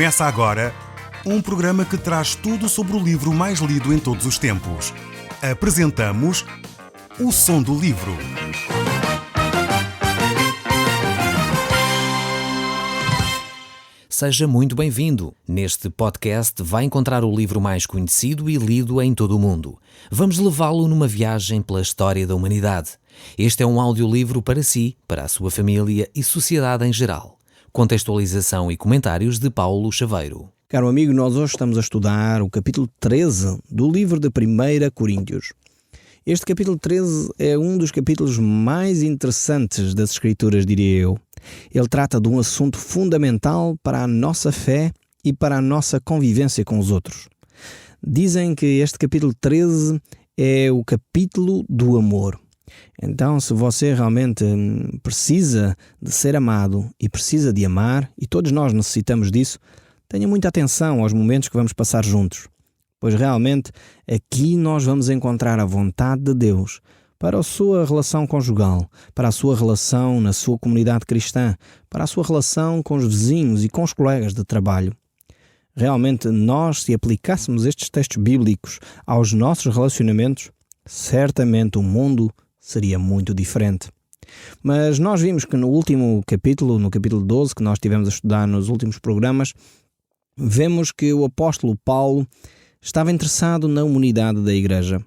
Começa agora um programa que traz tudo sobre o livro mais lido em todos os tempos. Apresentamos O Som do Livro. Seja muito bem-vindo. Neste podcast vai encontrar o livro mais conhecido e lido em todo o mundo. Vamos levá-lo numa viagem pela história da humanidade. Este é um audiolivro para si, para a sua família e sociedade em geral. Contextualização e comentários de Paulo Chaveiro. Caro amigo, nós hoje estamos a estudar o capítulo 13 do livro de 1 Coríntios. Este capítulo 13 é um dos capítulos mais interessantes das Escrituras, diria eu. Ele trata de um assunto fundamental para a nossa fé e para a nossa convivência com os outros. Dizem que este capítulo 13 é o capítulo do amor. Então, se você realmente precisa de ser amado e precisa de amar, e todos nós necessitamos disso, tenha muita atenção aos momentos que vamos passar juntos. Pois realmente aqui nós vamos encontrar a vontade de Deus para a sua relação conjugal, para a sua relação na sua comunidade cristã, para a sua relação com os vizinhos e com os colegas de trabalho. Realmente nós, se aplicássemos estes textos bíblicos aos nossos relacionamentos, certamente o mundo seria muito diferente. Mas nós vimos que no último capítulo, no capítulo 12, que nós tivemos a estudar nos últimos programas, vemos que o apóstolo Paulo estava interessado na unidade da igreja.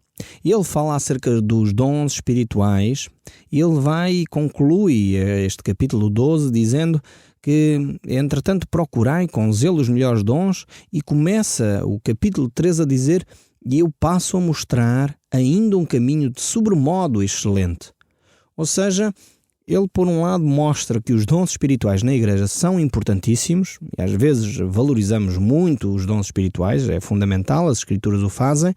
E ele fala acerca dos dons espirituais e ele vai e conclui este capítulo 12 dizendo que, entretanto, procurai com zelo os melhores dons, e começa o capítulo 13 a dizer: e eu passo a mostrar ainda um caminho de sobremodo excelente. Ou seja, ele por um lado mostra que os dons espirituais na igreja são importantíssimos, e às vezes valorizamos muito os dons espirituais, é fundamental, as Escrituras o fazem,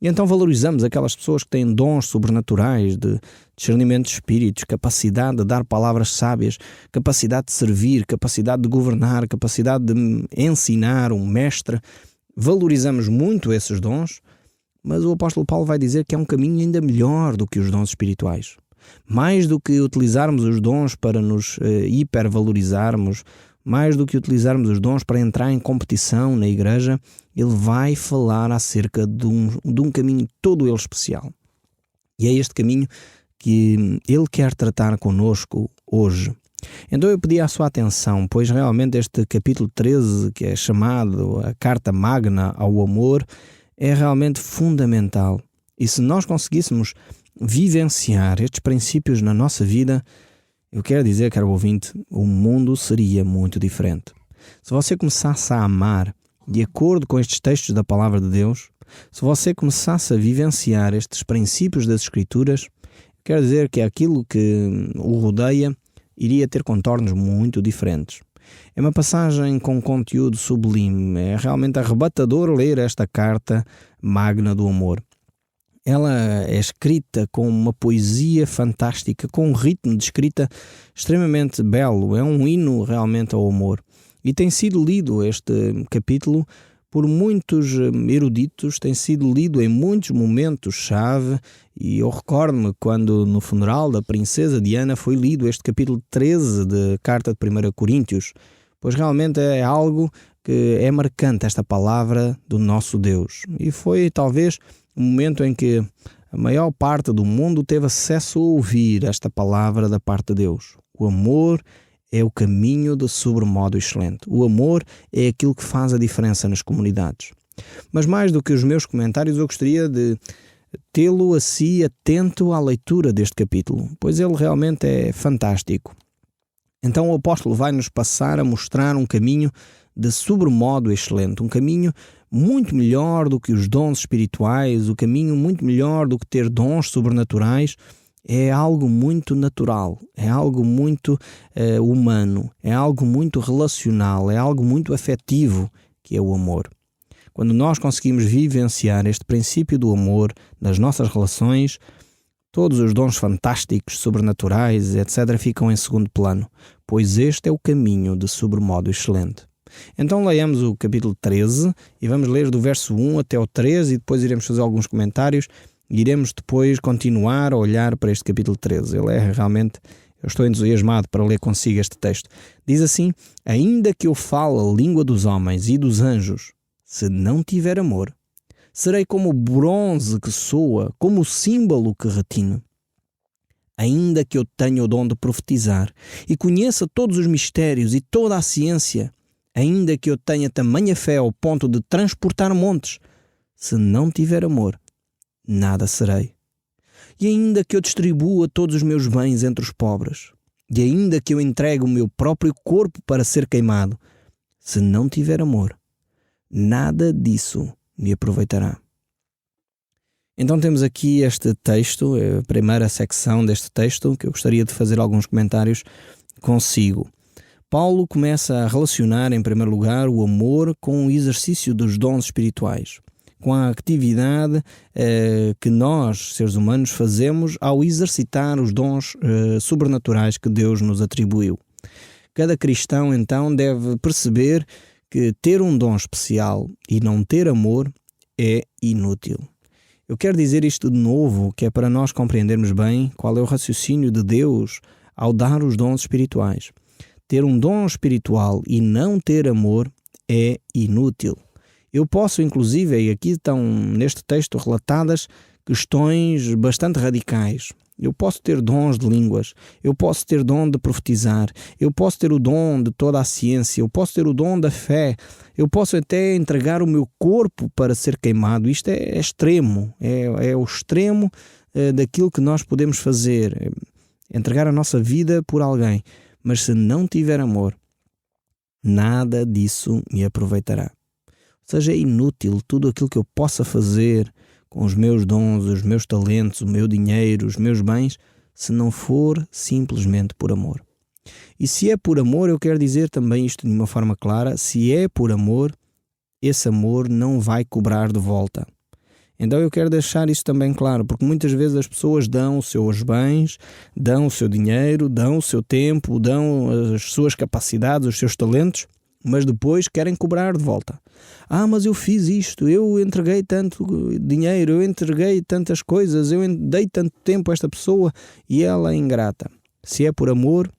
e então valorizamos aquelas pessoas que têm dons sobrenaturais de discernimento de espíritos, capacidade de dar palavras sábias, capacidade de servir, capacidade de governar, capacidade de ensinar, um mestre. Valorizamos muito esses dons, mas o apóstolo Paulo vai dizer que é um caminho ainda melhor do que os dons espirituais. Mais do que utilizarmos os dons para nos hipervalorizarmos, mais do que utilizarmos os dons para entrar em competição na igreja, ele vai falar acerca de um caminho todo ele especial. E é este caminho que ele quer tratar connosco hoje. Então eu pedi a sua atenção, pois realmente este capítulo 13, que é chamado a Carta Magna ao Amor, é realmente fundamental. E se nós conseguíssemos vivenciar estes princípios na nossa vida, eu quero dizer, caro ouvinte, o mundo seria muito diferente. Se você começasse a amar de acordo com estes textos da Palavra de Deus, se você começasse a vivenciar estes princípios das Escrituras, quero dizer que aquilo que o rodeia iria ter contornos muito diferentes. É uma passagem com conteúdo sublime, é realmente arrebatador ler esta carta magna do amor. Ela é escrita com uma poesia fantástica, com um ritmo de escrita extremamente belo, é um hino realmente ao amor. E tem sido lido este capítulo por muitos eruditos, tem sido lido em muitos momentos-chave, e eu recordo-me quando no funeral da princesa Diana foi lido este capítulo 13 de Carta de 1 Coríntios, pois realmente é algo que é marcante, esta palavra do nosso Deus. E foi talvez um momento em que a maior parte do mundo teve acesso a ouvir esta palavra da parte de Deus. O amor é o caminho de sobremodo excelente. O amor é aquilo que faz a diferença nas comunidades. Mas mais do que os meus comentários, eu gostaria de tê-lo assim atento à leitura deste capítulo, pois ele realmente é fantástico. Então o apóstolo vai nos passar a mostrar um caminho de sobremodo excelente, um caminho muito melhor do que os dons espirituais, o caminho muito melhor do que ter dons sobrenaturais. É algo muito natural, é algo muito humano, é algo muito relacional, é algo muito afetivo, que é o amor. Quando nós conseguimos vivenciar este princípio do amor nas nossas relações, todos os dons fantásticos, sobrenaturais, etc., ficam em segundo plano, pois este é o caminho de sobremodo excelente. Então leiamos o capítulo 13 e vamos ler do verso 1 até o 13 e depois iremos fazer alguns comentários e iremos depois continuar a olhar para este capítulo 13. Ele é realmente, Eu estou entusiasmado para ler consigo este texto. Diz assim: ainda que eu fale a língua dos homens e dos anjos, se não tiver amor, serei como o bronze que soa, como o símbolo que retine. Ainda que eu tenha o dom de profetizar e conheça todos os mistérios e toda a ciência, ainda que eu tenha tamanha fé ao ponto de transportar montes, se não tiver amor, nada serei. E ainda que eu distribua todos os meus bens entre os pobres, e ainda que eu entregue o meu próprio corpo para ser queimado, se não tiver amor, nada disso me aproveitará. Então temos aqui este texto, a primeira secção deste texto, que eu gostaria de fazer alguns comentários consigo. Paulo começa a relacionar, em primeiro lugar, o amor com o exercício dos dons espirituais, com a atividade que nós, seres humanos, fazemos ao exercitar os dons sobrenaturais que Deus nos atribuiu. Cada cristão, então, deve perceber que ter um dom especial e não ter amor é inútil. Eu quero dizer isto de novo, que é para nós compreendermos bem qual é o raciocínio de Deus ao dar os dons espirituais. Ter um dom espiritual e não ter amor é inútil. Eu posso, inclusive, e aqui estão neste texto relatadas questões bastante radicais. Eu posso ter dons de línguas, eu posso ter dom de profetizar, eu posso ter o dom de toda a ciência, eu posso ter o dom da fé, eu posso até entregar o meu corpo para ser queimado. Isto é extremo, é o extremo daquilo que nós podemos fazer, entregar a nossa vida por alguém. Mas se não tiver amor, nada disso me aproveitará. Ou seja, é inútil tudo aquilo que eu possa fazer com os meus dons, os meus talentos, o meu dinheiro, os meus bens, se não for simplesmente por amor. E se é por amor, eu quero dizer também isto de uma forma clara: se é por amor, esse amor não vai cobrar de volta. Então eu quero deixar isso também claro, porque muitas vezes as pessoas dão os seus bens, dão o seu dinheiro, dão o seu tempo, dão as suas capacidades, os seus talentos, mas depois querem cobrar de volta. Mas eu fiz isto, eu entreguei tanto dinheiro, eu entreguei tantas coisas, eu dei tanto tempo a esta pessoa e ela é ingrata. Se é por amor,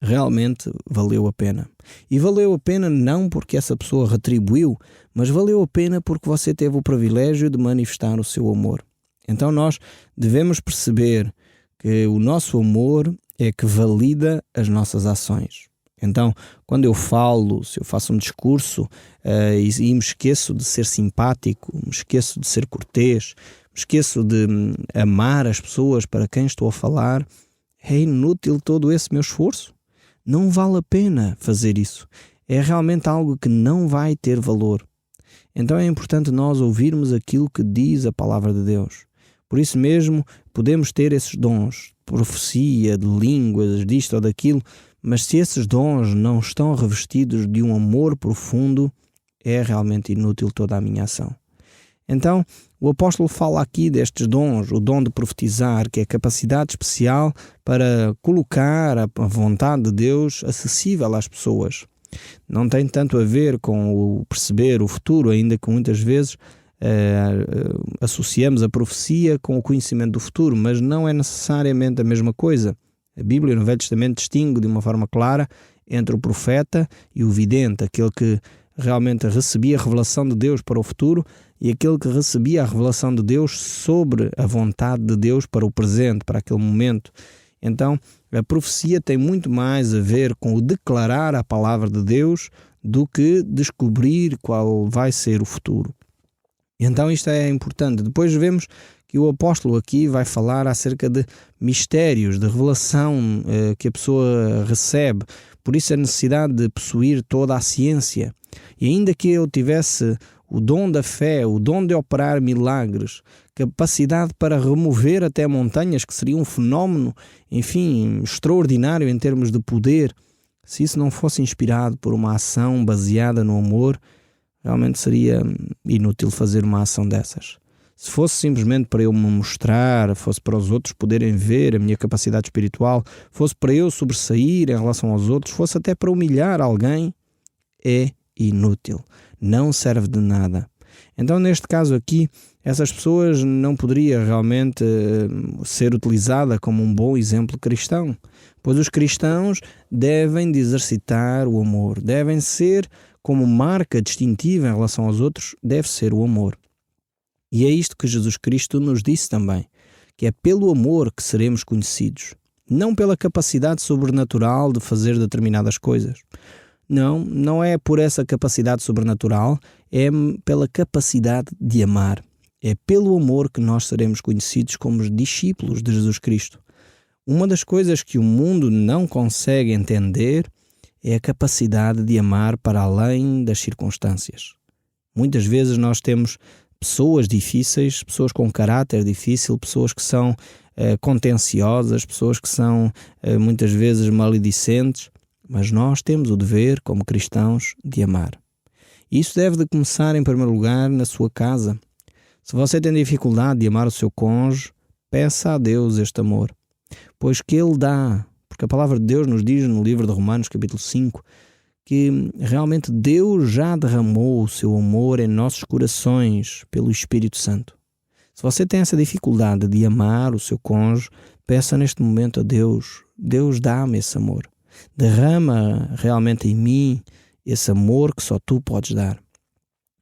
realmente valeu a pena. E valeu a pena não porque essa pessoa retribuiu, mas valeu a pena porque você teve o privilégio de manifestar o seu amor. Então nós devemos perceber que o nosso amor é que valida as nossas ações. Então, quando eu falo, se eu faço um discurso e me esqueço de ser simpático, me esqueço de ser cortês, me esqueço de amar as pessoas para quem estou a falar, é inútil todo esse meu esforço. Não vale a pena fazer isso. É realmente algo que não vai ter valor. Então é importante nós ouvirmos aquilo que diz a palavra de Deus. Por isso mesmo, podemos ter esses dons, profecia, de línguas, disto ou daquilo, mas se esses dons não estão revestidos de um amor profundo, é realmente inútil toda a minha ação. Então, o apóstolo fala aqui destes dons, o dom de profetizar, que é a capacidade especial para colocar a vontade de Deus acessível às pessoas. Não tem tanto a ver com o perceber o futuro, ainda que muitas vezes associamos a profecia com o conhecimento do futuro, mas não é necessariamente a mesma coisa. A Bíblia no Velho Testamento distingue de uma forma clara entre o profeta e o vidente, aquele que realmente recebia a revelação de Deus para o futuro e aquele que recebia a revelação de Deus sobre a vontade de Deus para o presente, para aquele momento. Então, a profecia tem muito mais a ver com o declarar a palavra de Deus do que descobrir qual vai ser o futuro. Então isto é importante. Depois vemos que o apóstolo aqui vai falar acerca de mistérios, de revelação que a pessoa recebe. Por isso a necessidade de possuir toda a ciência. E ainda que eu tivesse o dom da fé, o dom de operar milagres, capacidade para remover até montanhas, que seria um fenómeno, enfim, extraordinário em termos de poder, se isso não fosse inspirado por uma ação baseada no amor, realmente seria inútil fazer uma ação dessas. Se fosse simplesmente para eu me mostrar, fosse para os outros poderem ver a minha capacidade espiritual, fosse para eu sobressair em relação aos outros, fosse até para humilhar alguém, é inútil. Não serve de nada. Então, neste caso aqui, essas pessoas não poderia realmente ser utilizada como um bom exemplo cristão, pois os cristãos devem de exercitar o amor, devem ser como marca distintiva em relação aos outros, deve ser o amor. E é isto que Jesus Cristo nos disse também, que é pelo amor que seremos conhecidos, não pela capacidade sobrenatural de fazer determinadas coisas. Não é por essa capacidade sobrenatural, é pela capacidade de amar. É pelo amor que nós seremos conhecidos como discípulos de Jesus Cristo. Uma das coisas que o mundo não consegue entender é a capacidade de amar para além das circunstâncias. Muitas vezes nós temos pessoas difíceis, pessoas com caráter difícil, pessoas que são contenciosas, pessoas que são muitas vezes maledicentes, mas nós temos o dever, como cristãos, de amar. Isso deve de começar, em primeiro lugar, na sua casa. Se você tem dificuldade de amar o seu cônjuge, peça a Deus este amor, pois que Ele dá, porque a palavra de Deus nos diz no livro de Romanos, capítulo 5, que realmente Deus já derramou o seu amor em nossos corações pelo Espírito Santo. Se você tem essa dificuldade de amar o seu cônjuge, peça neste momento a Deus. Deus dá-me esse amor. Derrama realmente em mim esse amor que só tu podes dar.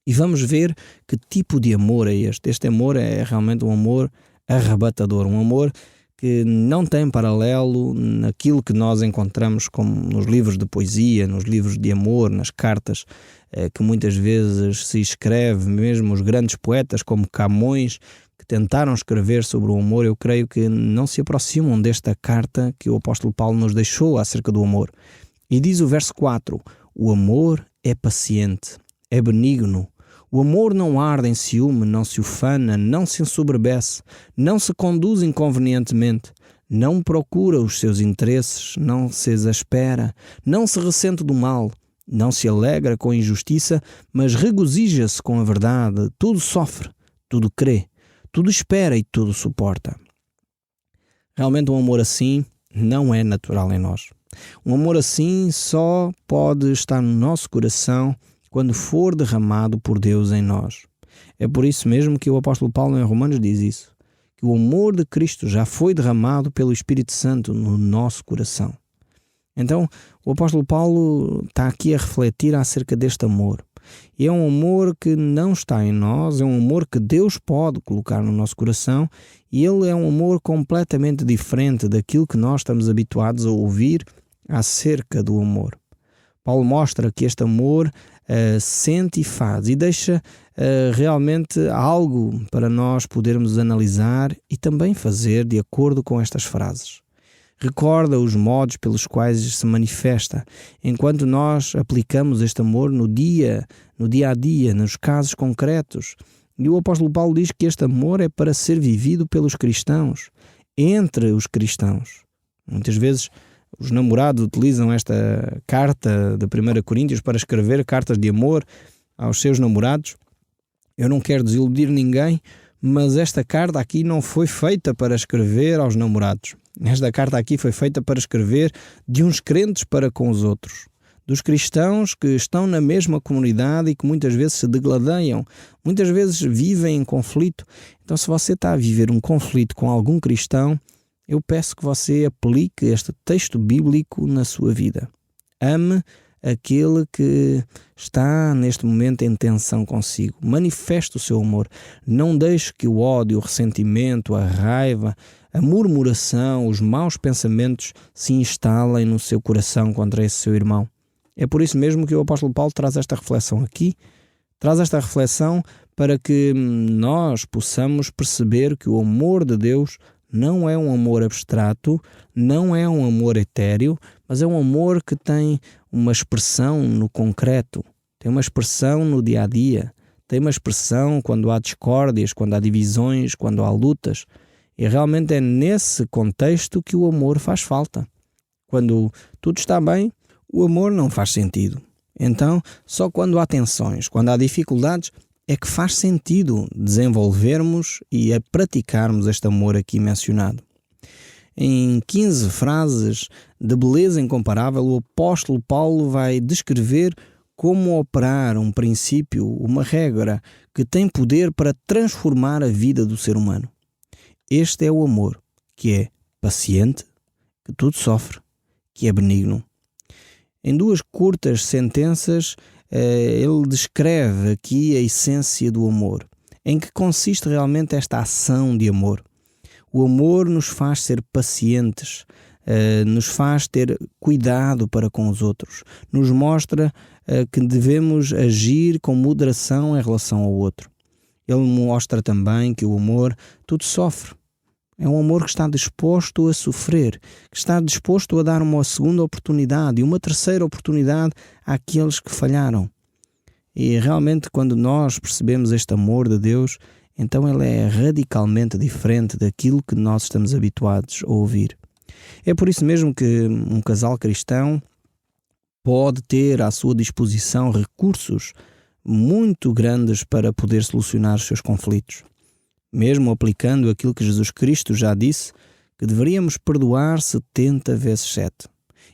E vamos ver que tipo de amor é este. Este amor é realmente um amor arrebatador, um amor que não tem paralelo naquilo que nós encontramos como nos livros de poesia, nos livros de amor, nas cartas que muitas vezes se escreve, mesmo os grandes poetas como Camões, que tentaram escrever sobre o amor, eu creio que não se aproximam desta carta que o apóstolo Paulo nos deixou acerca do amor. E diz o verso 4, o amor é paciente, é benigno. O amor não arde em ciúme, não se ufana, não se ensoberbece, não se conduz inconvenientemente, não procura os seus interesses, não se exaspera, não se ressente do mal, não se alegra com a injustiça, mas regozija-se com a verdade, tudo sofre, tudo crê, tudo espera e tudo suporta. Realmente um amor assim não é natural em nós. Um amor assim só pode estar no nosso coração quando for derramado por Deus em nós. É por isso mesmo que o apóstolo Paulo em Romanos diz isso, que o amor de Cristo já foi derramado pelo Espírito Santo no nosso coração. Então, o apóstolo Paulo está aqui a refletir acerca deste amor. E é um amor que não está em nós, é um amor que Deus pode colocar no nosso coração e ele é um amor completamente diferente daquilo que nós estamos habituados a ouvir acerca do amor. Paulo mostra que este amor sente e faz e deixa realmente algo para nós podermos analisar e também fazer de acordo com estas frases. Recorda os modos pelos quais se manifesta, enquanto nós aplicamos este amor no dia a dia, nos casos concretos. E o apóstolo Paulo diz que este amor é para ser vivido pelos cristãos, entre os cristãos. Muitas vezes os namorados utilizam esta carta de 1 Coríntios para escrever cartas de amor aos seus namorados. Eu não quero desiludir ninguém, mas esta carta aqui não foi feita para escrever aos namorados. Esta carta aqui foi feita para escrever de uns crentes para com os outros. Dos cristãos que estão na mesma comunidade e que muitas vezes se degladeiam, muitas vezes vivem em conflito. Então, se você está a viver um conflito com algum cristão, eu peço que você aplique este texto bíblico na sua vida. Ame aquele que está neste momento em tensão consigo. Manifeste o seu amor. Não deixe que o ódio, o ressentimento, a raiva, a murmuração, os maus pensamentos se instalem no seu coração contra esse seu irmão. É por isso mesmo que o apóstolo Paulo traz esta reflexão aqui. Traz esta reflexão para que nós possamos perceber que o amor de Deus não é um amor abstrato, não é um amor etéreo, mas é um amor que tem uma expressão no concreto, tem uma expressão no dia a dia, tem uma expressão quando há discórdias, quando há divisões, quando há lutas. E realmente é nesse contexto que o amor faz falta. Quando tudo está bem, o amor não faz sentido. Então, só quando há tensões, quando há dificuldades, é que faz sentido desenvolvermos e a praticarmos este amor aqui mencionado. Em 15 frases de beleza incomparável, o apóstolo Paulo vai descrever como operar um princípio, uma regra que tem poder para transformar a vida do ser humano. Este é o amor, que é paciente, que tudo sofre, que é benigno. Em 2 curtas sentenças, ele descreve aqui a essência do amor. Em que consiste realmente esta ação de amor? O amor nos faz ser pacientes, nos faz ter cuidado para com os outros, nos mostra que devemos agir com moderação em relação ao outro. Ele mostra também que o amor tudo sofre. É um amor que está disposto a sofrer, que está disposto a dar uma segunda oportunidade e uma terceira oportunidade àqueles que falharam. E realmente, quando nós percebemos este amor de Deus, então ele é radicalmente diferente daquilo que nós estamos habituados a ouvir. É por isso mesmo que um casal cristão pode ter à sua disposição recursos muito grandes para poder solucionar os seus conflitos. Mesmo aplicando aquilo que Jesus Cristo já disse, que deveríamos perdoar 70 vezes 7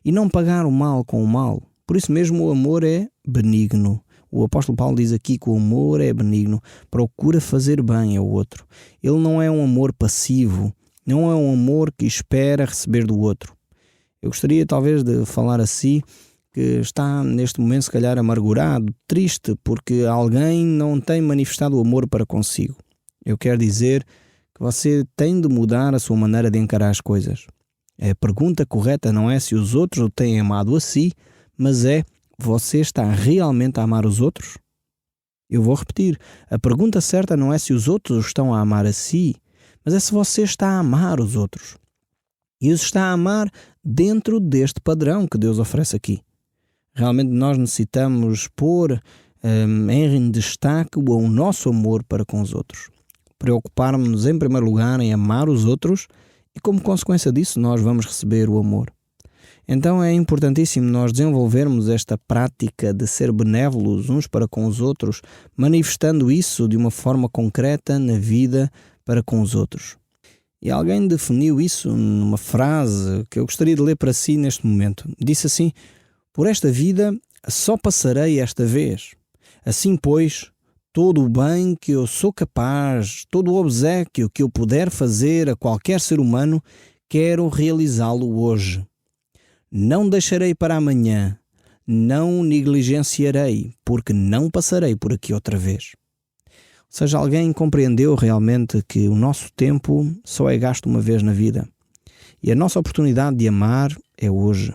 e não pagar o mal com o mal. Por isso mesmo o amor é benigno. O apóstolo Paulo diz aqui que o amor é benigno, procura fazer bem ao outro. Ele não é um amor passivo, não é um amor que espera receber do outro. Eu gostaria talvez de falar assim, que está neste momento se calhar amargurado, triste, porque alguém não tem manifestado o amor para consigo. Eu quero dizer que você tem de mudar a sua maneira de encarar as coisas. A pergunta correta não é se os outros o têm amado a si, mas é: você está realmente a amar os outros? Eu vou repetir. A pergunta certa não é se os outros o estão a amar a si, mas é se você está a amar os outros. E os está a amar dentro deste padrão que Deus oferece aqui. Realmente nós necessitamos pôr em destaque o nosso amor para com os outros. Preocupar-nos em primeiro lugar em amar os outros e, como consequência disso, nós vamos receber o amor. Então é importantíssimo nós desenvolvermos esta prática de ser benévolos uns para com os outros, manifestando isso de uma forma concreta na vida para com os outros. E alguém definiu isso numa frase que eu gostaria de ler para si neste momento. Disse assim: por esta vida só passarei esta vez. Assim, pois, todo o bem que eu sou capaz, todo o obséquio que eu puder fazer a qualquer ser humano, quero realizá-lo hoje. Não deixarei para amanhã, não negligenciarei, porque não passarei por aqui outra vez. Ou seja, alguém compreendeu realmente que o nosso tempo só é gasto uma vez na vida. E a nossa oportunidade de amar é hoje.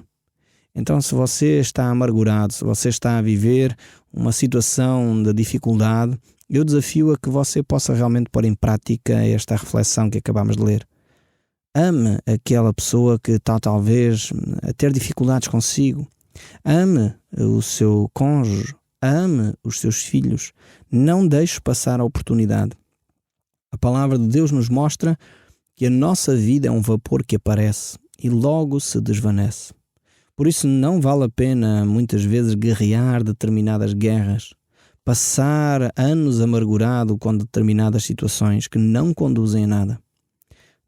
Então, se você está amargurado, se você está a viver uma situação de dificuldade, eu desafio a que você possa realmente pôr em prática esta reflexão que acabamos de ler. Ame aquela pessoa que está talvez a ter dificuldades consigo. Ame o seu cônjuge. Ame os seus filhos. Não deixe passar a oportunidade. A palavra de Deus nos mostra que a nossa vida é um vapor que aparece e logo se desvanece. Por isso não vale a pena muitas vezes guerrear determinadas guerras, passar anos amargurado com determinadas situações que não conduzem a nada.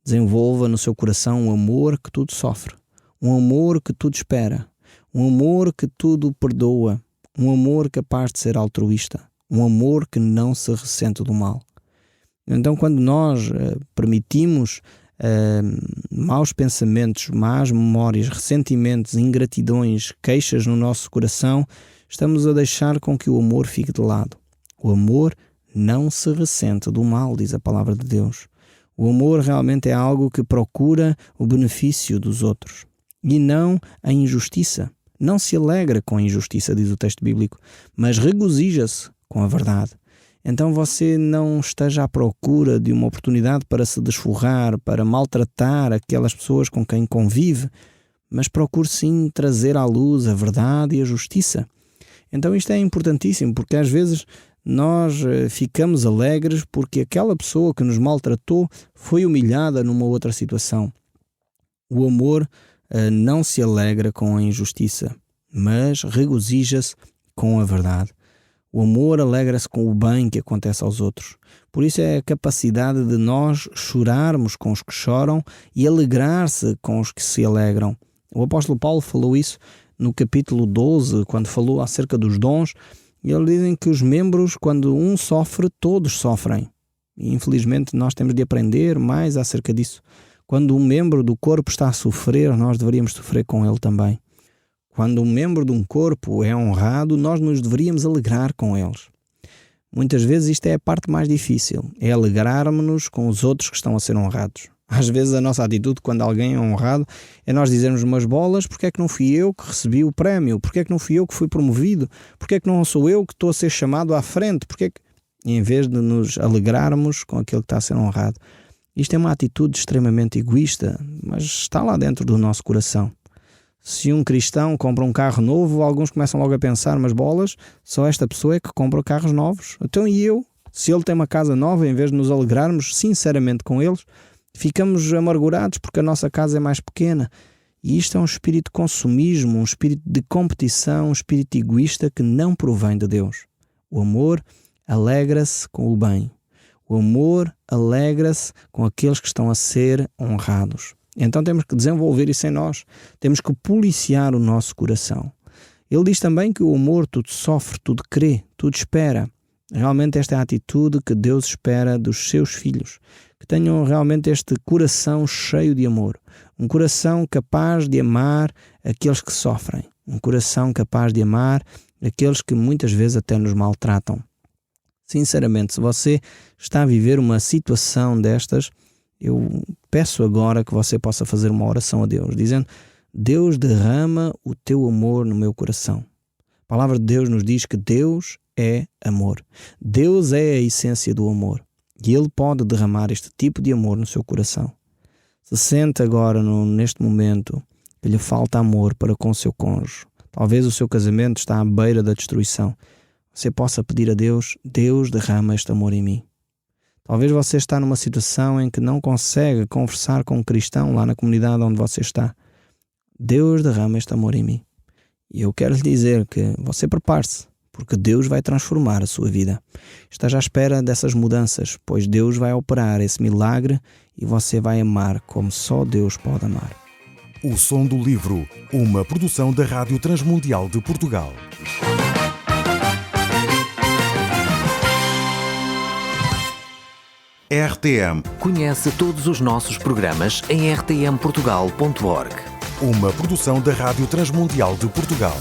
Desenvolva no seu coração um amor que tudo sofre, um amor que tudo espera, um amor que tudo perdoa, um amor capaz de ser altruísta, um amor que não se ressente do mal. Então, quando nós permitimos maus pensamentos, más memórias, ressentimentos, ingratidões, queixas no nosso coração, estamos a deixar com que o amor fique de lado. O amor não se ressente do mal, diz a palavra de Deus. O amor realmente é algo que procura o benefício dos outros e não a injustiça. Não se alegra com a injustiça, diz o texto bíblico, mas regozija-se com a verdade. Então você não esteja à procura de uma oportunidade para se desforrar, para maltratar aquelas pessoas com quem convive, mas procure sim trazer à luz a verdade e a justiça. Então isto é importantíssimo, porque às vezes nós ficamos alegres porque aquela pessoa que nos maltratou foi humilhada numa outra situação. O amor não se alegra com a injustiça, mas regozija-se com a verdade. O amor alegra-se com o bem que acontece aos outros. Por isso é a capacidade de nós chorarmos com os que choram e alegrar-se com os que se alegram. O apóstolo Paulo falou isso no capítulo 12, quando falou acerca dos dons, eles dizem que os membros, quando um sofre, todos sofrem. E infelizmente nós temos de aprender mais acerca disso. Quando um membro do corpo está a sofrer, nós deveríamos sofrer com ele também. Quando um membro de um corpo é honrado, nós nos deveríamos alegrar com eles. Muitas vezes isto é a parte mais difícil, é alegrarmos-nos com os outros que estão a ser honrados. Às vezes a nossa atitude quando alguém é honrado é nós dizermos umas bolas, porque é que não fui eu que recebi o prémio? Porque é que não fui eu que fui promovido? Porque é que não sou eu que estou a ser chamado à frente? E em vez de nos alegrarmos com aquele que está a ser honrado. Isto é uma atitude extremamente egoísta, mas está lá dentro do nosso coração. Se um cristão compra um carro novo, alguns começam logo a pensar, mas bolas, só esta pessoa é que compra carros novos. Então e eu? Se ele tem uma casa nova, em vez de nos alegrarmos sinceramente com eles, ficamos amargurados porque a nossa casa é mais pequena. E isto é um espírito de consumismo, um espírito de competição, um espírito egoísta que não provém de Deus. O amor alegra-se com o bem. O amor alegra-se com aqueles que estão a ser honrados. Então temos que desenvolver isso em nós. Temos que policiar o nosso coração. Ele diz também que o amor tudo sofre, tudo crê, tudo espera. Realmente esta é a atitude que Deus espera dos seus filhos. Que tenham realmente este coração cheio de amor. Um coração capaz de amar aqueles que sofrem. Um coração capaz de amar aqueles que muitas vezes até nos maltratam. Sinceramente, se você está a viver uma situação destas, eu peço agora que você possa fazer uma oração a Deus, dizendo: Deus, derrama o teu amor no meu coração. A palavra de Deus nos diz que Deus é amor. Deus é a essência do amor. E Ele pode derramar este tipo de amor no seu coração. Se sente agora, neste momento, que lhe falta amor para com o seu cônjuge. Talvez o seu casamento está à beira da destruição. Você possa pedir a Deus: Deus, derrama este amor em mim. Talvez você está numa situação em que não consegue conversar com um cristão lá na comunidade onde você está. Deus, derrama este amor em mim. E eu quero lhe dizer que você prepare-se, porque Deus vai transformar a sua vida. Esteja à espera dessas mudanças, pois Deus vai operar esse milagre e você vai amar como só Deus pode amar. O Som do Livro, uma produção da Rádio Transmundial de Portugal. RTM. Conhece todos os nossos programas em rtmportugal.org. Uma produção da Rádio Transmundial de Portugal.